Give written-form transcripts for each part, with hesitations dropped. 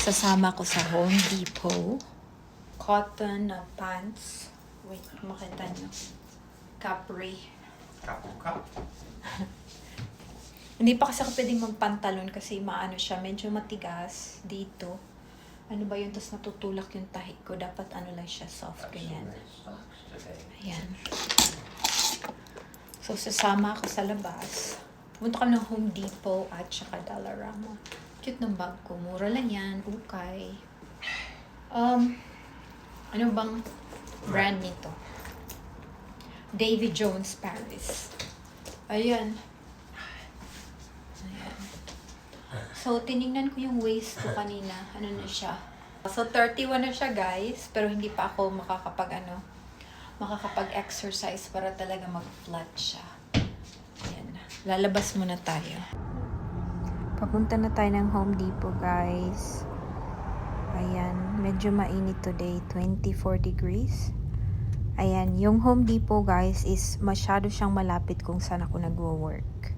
Sasama ko sa Home Depot. Cotton na pants. Wait, makita nyo. Capri. Cup. Hindi pa kasi ako pwedeng magpantalon kasi maano siya, medyo matigas dito. Ano ba yun? Tapos natutulak yung tahi ko. Dapat ano lang siya, soft. Ganyan. Ayan. So, sasama ako sa labas. Punta kami ng Home Depot at saka Dollarama. Cute ng bag ko. Mura lang yan. Ukay. Ano bang brand nito? Davy Jones Paris. Ayan. So, tinignan ko yung waist ko kanina. Ano na siya? So, 31 na siya, guys. Pero hindi pa ako makakapag-exercise para talaga mag-flat siya. Ayan. Lalabas muna tayo. Papunta na tayo ng Home Depot, guys. Ayan. Medyo mainit today. 24 degrees. Ayan. Yung Home Depot, guys, is masyado siyang malapit kung saan ako nagwo-work.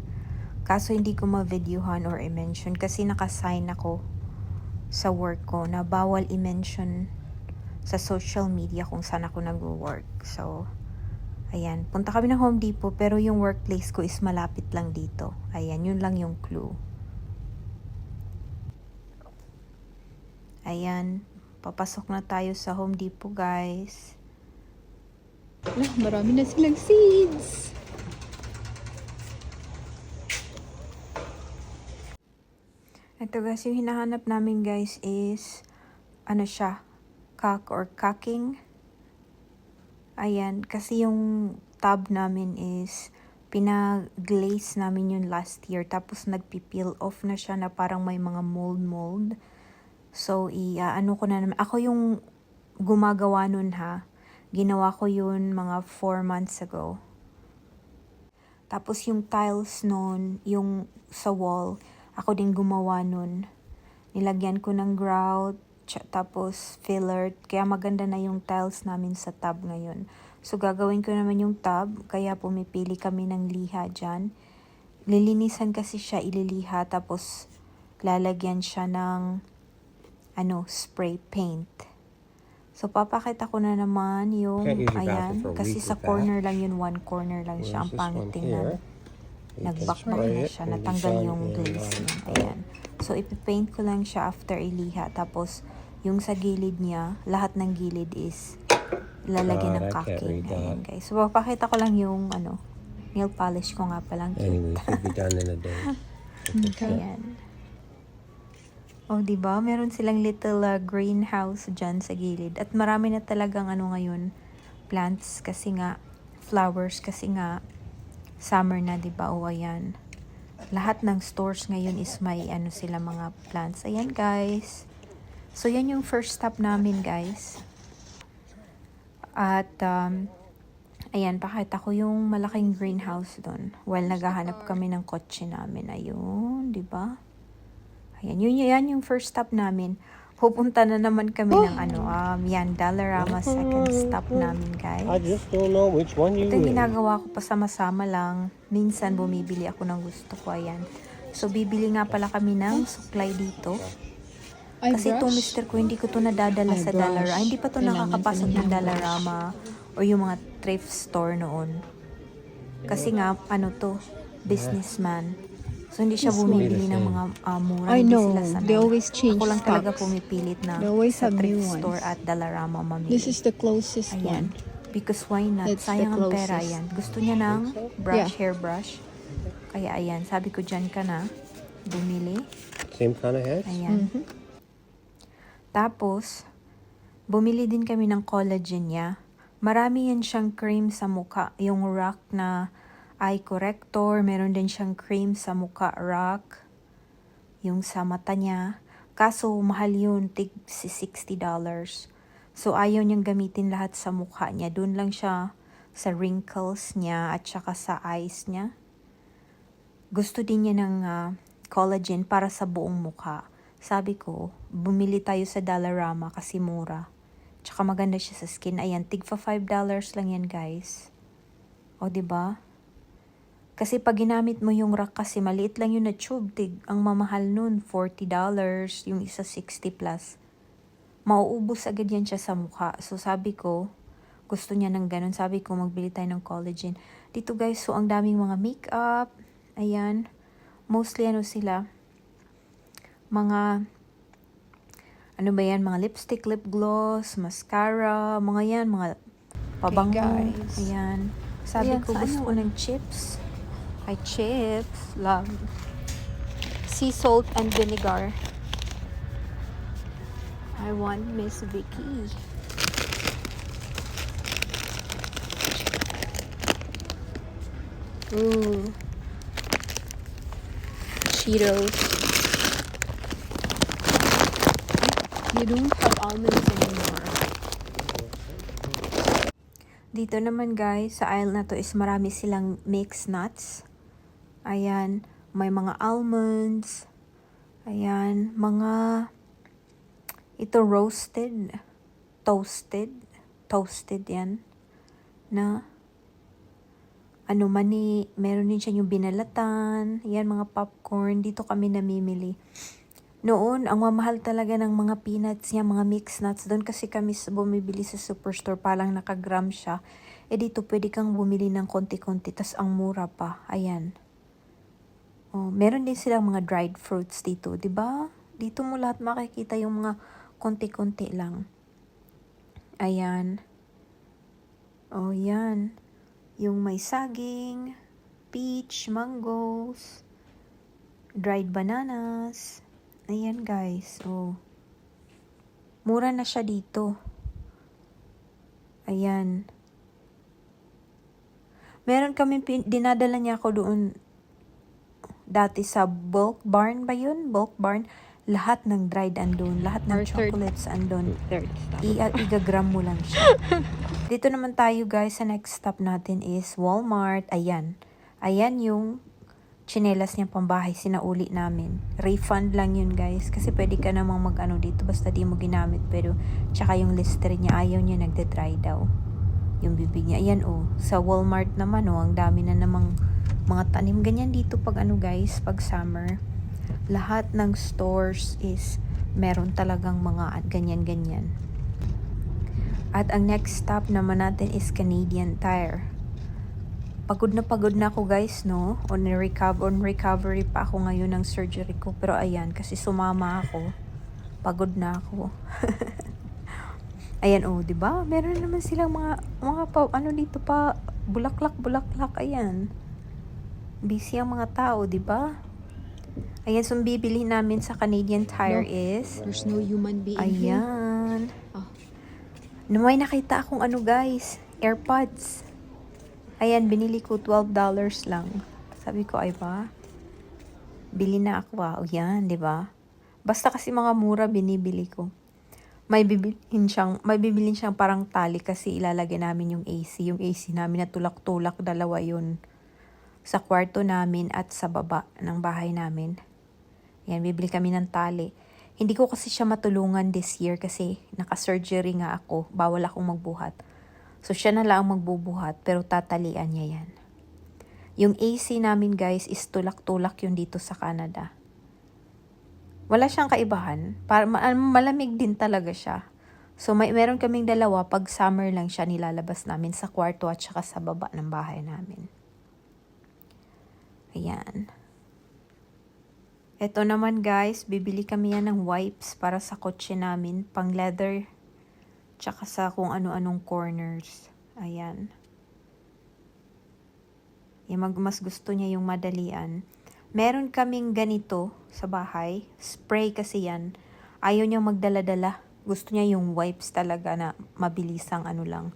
Kaso hindi ko ma-videohan or i-mention kasi naka-sign ako sa work ko na bawal i-mention sa social media kung saan ako nagwo-work. So, ayan. Punta kami ng Home Depot pero yung workplace ko is malapit lang dito. Ayan, yun lang yung clue. Ayan. Papasok na tayo sa Home Depot, guys. Marami na silang seeds. Ito guys, yung hinahanap namin guys is, ano siya, caulk or caulking. Ayan, kasi yung tub namin is, pinag-glaze namin yun last year. Tapos nagpipeel off na siya na parang may mga mold. So, ano ko na naman. Ako yung gumagawa nun ha. Ginawa ko yun mga 4 months ago. Tapos yung tiles nun, yung sa wall, ako din gumawa nun. Nilagyan ko ng grout, tapos filler. Kaya maganda na yung tiles namin sa tub ngayon. So, gagawin ko naman yung tub. Kaya pumipili kami ng liha dyan. Lilinisan kasi siya, ililiha. Tapos, lalagyan siya ng, spray paint. So, papakita ko na naman yung, ayan. Kasi sa corner lang yun, one corner lang siya. Ang pangit tingnan. Nagbakbak na siya, natanggal yung glaze niya. Ayan. So, ipipaint ko lang siya after iliha. Tapos, yung sa gilid niya, lahat ng gilid is lalagyan ng caulking. Ayan, guys. So, papakita ko lang yung, nail polish ko nga palang. Anyway, should be done in a day. Ayan. Oh, diba? Meron silang little greenhouse dyan sa gilid. At marami na talagang, ngayon, plants kasi nga, flowers kasi nga, summer na, diba? O, ayan. Lahat ng stores ngayon is may sila mga plants. Ayan, guys. So, yan yung first stop namin, guys. At, ayan, pakita ko yung malaking greenhouse doon. While naghahanap kami ng kotse namin. Ayun, diba? Ayan, yan yung first stop namin. Pupunta na naman kami ng yan, Dollarama second stop namin, guys. I just don't know which one you Ito yung will. ginagawa ko pasama-sama lang. Minsan bumibili ako ng gusto ko, ayan. So, bibili nga pala kami ng suklay dito. Kasi itong mister ko, hindi ko to nadadala sa Dollarama. Hindi pa to nakakapasok ng Dollarama or yung mga thrift store noon. Kasi nga, businessman. So, hindi siya bumibili ng mga mura. I Hindi know, sila sanay. they always change Ako lang talaga stocks. pumipilit na They always sa have new thrift ones. store at Dollarama mamili. This is the closest Ayan. one. Because why not? That's the Sayang ang pera. closest. Ayan. Gusto niya ng brush, Yeah. hairbrush. Kaya ayan, sabi ko dyan ka na. Bumili. Same kind of head? Ayan. Tapos, bumili din kami ng collagen niya. Marami yan siyang cream sa mukha. Yung rock na eye corrector. Meron din siyang cream sa mukha rock. Yung sa mata niya. Kaso, mahal yun. Tig $60. So, ayaw niyang gamitin lahat sa mukha niya. Doon lang siya sa wrinkles niya at saka sa eyes niya. Gusto din niya ng collagen para sa buong mukha. Sabi ko, bumili tayo sa Dollarama kasi mura. Tsaka maganda siya sa skin. Ayan, tig $5 lang yan, guys. O, diba? Kasi pag ginamit mo yung rack kasi maliit lang yun na tube. Ang mamahal nun, $40. Yung isa 60 plus. Mauubos agad yan siya sa mukha. So sabi ko, gusto niya ng ganun. Sabi ko, magbili tayo ng collagen. Dito guys, so ang daming mga makeup. Ayan. Mostly ano sila, mga, ano ba yan, mga lipstick, lip gloss, mascara, mga yan, mga pabango. Okay, guys. Ayan. Sabi Ayan, ko, sa gusto ano? ko ng chips. Ay, chips. Love. Sea salt and vinegar. I want Miss Vicky. Ooh. Cheetos. You don't have almonds anymore. Dito naman guys, sa aisle na to is marami silang mixed nuts. Ayan, may mga almonds. Ayan, mga ito roasted, toasted yan na ano mani, meron din siya yung binalatan, yan mga popcorn, dito kami namimili. Noon, ang mamahal talaga ng mga peanuts niya, mga mixed nuts. Doon kasi kami bumibili sa superstore, palang nakagram siya. Eh dito pwede kang bumili ng konti-konti, tas ang mura pa. Ayan. Oh, meron din silang mga dried fruits dito, 'di ba? Dito mo lahat makikita yung mga konti-konti lang. Ayan. Oh, yan. Yung may saging, peach, mangoes, dried bananas. Ayan guys, oh. Mura na siya dito. Ayan. Meron kami, dinadala niya ako doon dati sa Bulk Barn ba yun? Bulk Barn. Lahat ng dried andun. Lahat ng Or third. chocolates andun. Third stop. Igagram mo lang siya. Dito naman tayo guys, sa next stop natin is Walmart. Ayan. Ayan yung tsinelas niya pambahay, sinauli namin. Refund lang yun guys. Kasi pwede ka namang mag-ano dito, basta di mo ginamit. Pero, tsaka yung Listerine niya, ayaw niya nagde-dry daw. Yung bibig niya. Ayan oh. Sa Walmart naman oh, ang dami na namang mga tanim. Ganyan dito pag ano guys, pag summer. Lahat ng stores is meron talagang mga ganyan-ganyan. At ang next stop naman natin is Canadian Tire. Pagod na ako guys, no? On recovery pa ako ngayon ng surgery ko. Pero ayan, kasi sumama ako. Pagod na ako. Ayan, oh, 'di ba? Meron naman silang mga ano dito pa, bulaklak, ayan. Busy ang mga tao, 'di ba? Ayan, so bibili namin sa Canadian Tire is There's no human being here. ayan. Oh. May nakita akong ano guys, AirPods. Ayan, binili ko $12 lang. Sabi ko, ay ba? Bili na ako ah. O yan, di ba? Basta kasi mga mura binibili ko. May bibilin siyang parang tali kasi ilalagay namin yung AC. Yung AC namin na tulak-tulak, dalawa yun. Sa kwarto namin at sa baba ng bahay namin. Ayan, bibili kami ng tali. Hindi ko kasi siya matulungan this year kasi naka-surgery nga ako. Bawal akong magbuhat. So, siya na lang ang magbubuhat pero tatalian niya yan. Yung AC namin guys is tulak-tulak yun dito sa Canada. Wala siyang kaibahan. Malamig din talaga siya. So, meron kaming dalawa. Pag summer lang siya nilalabas namin sa kwarto at saka sa baba ng bahay namin. Ayan. Ito naman guys, bibili kami yan ng wipes para sa kotse namin, pang leather, tsaka sa kung ano-anong corners. Ayan. Mas gusto niya yung madalian. Meron kaming ganito sa bahay, spray kasi yan. Ayaw niya magdala-dala. Gusto niya yung wipes talaga na mabilisang ano lang.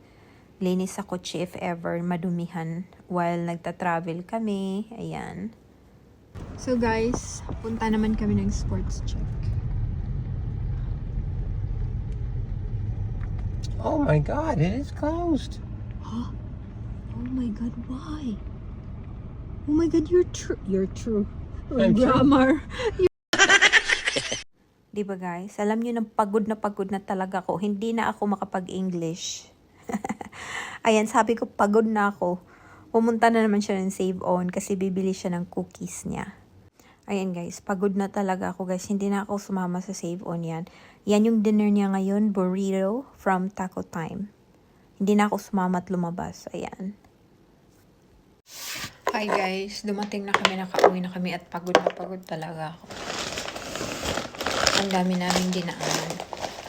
Linis sa kotse if ever madumihan while nagta-travel kami. Ayan. So guys, punta naman kami ng sports check. Oh my God, it is closed. Huh? Oh my God, why? Oh my God, you're true. You're true. I'm true. Grammar. Diba guys? Alam niyo pagod na talaga ako. Hindi na ako makapag-English. Ayan, sabi ko pagod na ako. pumunta na naman siya ng Save On kasi bibili siya ng cookies niya. Ayan guys, pagod na talaga ako guys. Hindi na ako sumama sa Save On yan. Yan yung dinner niya ngayon, burrito from Taco Time. Hindi na ako sumama at lumabas. Ayan. Hi guys, dumating na kami, nakauwi na kami at pagod na pagod talaga ako. Ang dami naming dinaanan.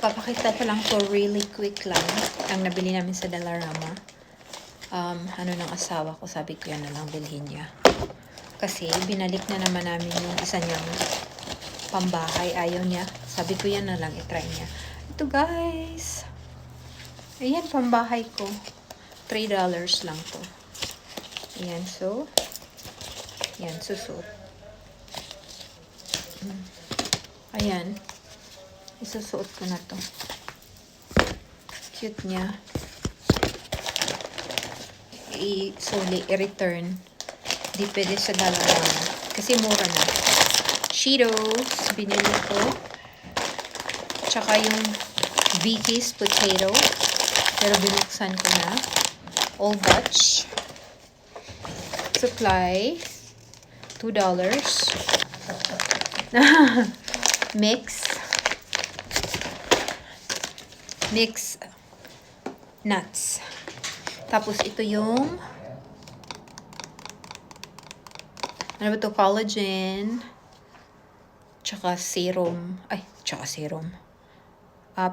Papakita ko lang to really quick lang. Ang nabili namin sa Dollarama. Ano ng asawa ko, sabi ko yan na lang bilhin niya. Kasi binalik na naman namin yung isa niyang pambahay. Ayaw niya. Sabi ko yan na lang, itry niya. Ito guys. Ayan, pambahay ko. $3 lang to. Ayan, so. Ayan, susuot. Ayan. Isusuot ko na to. Cute niya. I-return. Di pwede sa Dollarama. Kasi mura na. Cheetos, binili ko. Tsaka yung Vicky's potato. Pero binuksan ko na. Old Dutch. Supply. $2. Mix nuts. Tapos ito yung ano ba to? Collagen. Tsaka serum.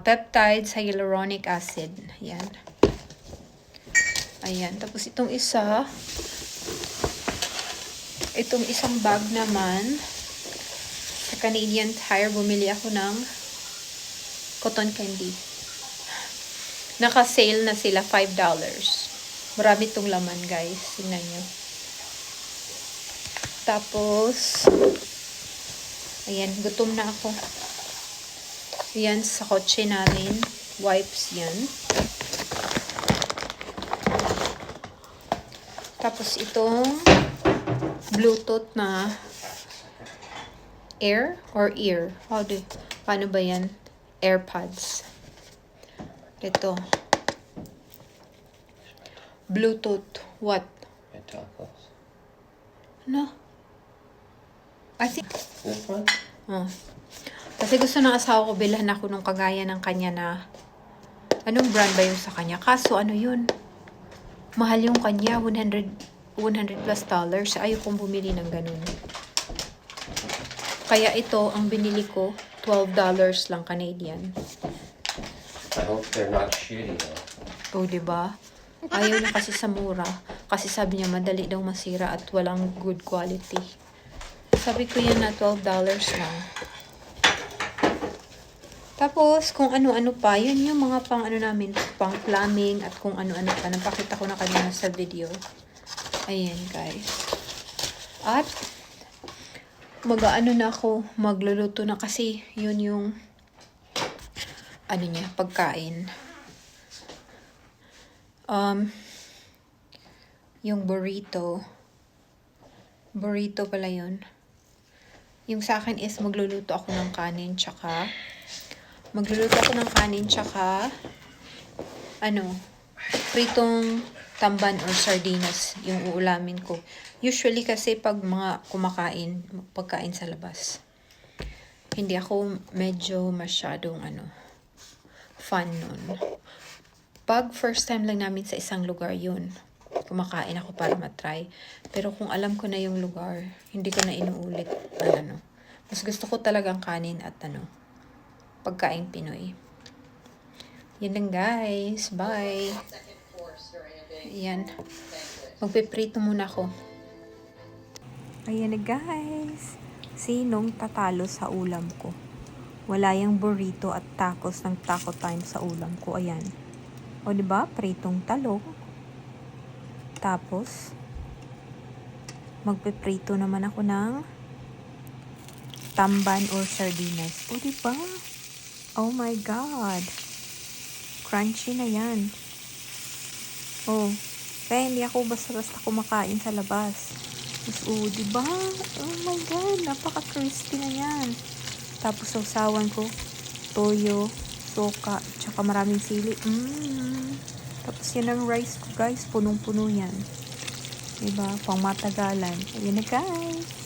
Peptides, hyaluronic acid. Ayan. Ayan. Tapos itong isang bag naman. Sa Canadian Tire, bumili ako ng cotton candy. Naka-sale na sila, $5. Marami itong laman, guys. Tingnan nyo. Tapos, ayan, gutom na ako. Ayan, sa kotse namin. Wipes yan. Tapos, itong Bluetooth na ear or ear. Paano ba yan? AirPods. Ito. Bluetooth. What? No. I think... This one? Oh. Kasi gusto ng asawa ko, bilhan ako nung kagaya ng kanya na... Anong brand ba yung sa kanya? Kaso ano yun? Mahal yung kanya. $100 plus. Ayaw kong bumili ng ganun. Kaya ito, ang binili ko, $12 lang Canadian. I hope they're not shitty though. Oh, diba? Ayaw niya kasi sa mura. Kasi sabi niya, madali daw masira at walang good quality. Sabi ko yan na $12 lang. Tapos, kung ano-ano pa, yun yung mga pang ano namin, pang plumbing at kung ano-ano pa. Napakita ko na kanina sa video. Ayan, guys. At, mag-ano na ako, magluluto na kasi yun yung ano niya, pagkain. Yung burrito. Burrito pala yun. Yung sa akin is magluluto ako ng kanin tsaka pritong tamban or sardinas yung uulamin ko. Usually kasi pag mga pagkain sa labas. Hindi ako medyo masyadong fan nun. Pag first time lang namin sa isang lugar yun, kumakain ako para matry. Pero kung alam ko na yung lugar, hindi ko na inuulit. Mas gusto ko talagang kanin at pagkain Pinoy. Yan lang guys. Bye. Yan. Magpiprito muna ako. Ayan na guys. Sinong tatalo sa ulam ko? Wala yung burrito at tacos ng Taco Time sa ulam ko. Ayan. O diba? Pritong talong. Tapos, magpiprito naman ako ng tamban or sardinas. O diba? Oh my God. Crunchy na yan. Oh. Kaya hindi ako basta-basta kumakain sa labas. Tapos, diba? Oh my God. Napaka-crispy na yan. Tapos, sausawan ko. Toyo. Soka. Tsaka maraming sili. Tapos, yan ang rice ko, guys. Punong-puno yan. Diba? Pang matagalan. Ayun na guys.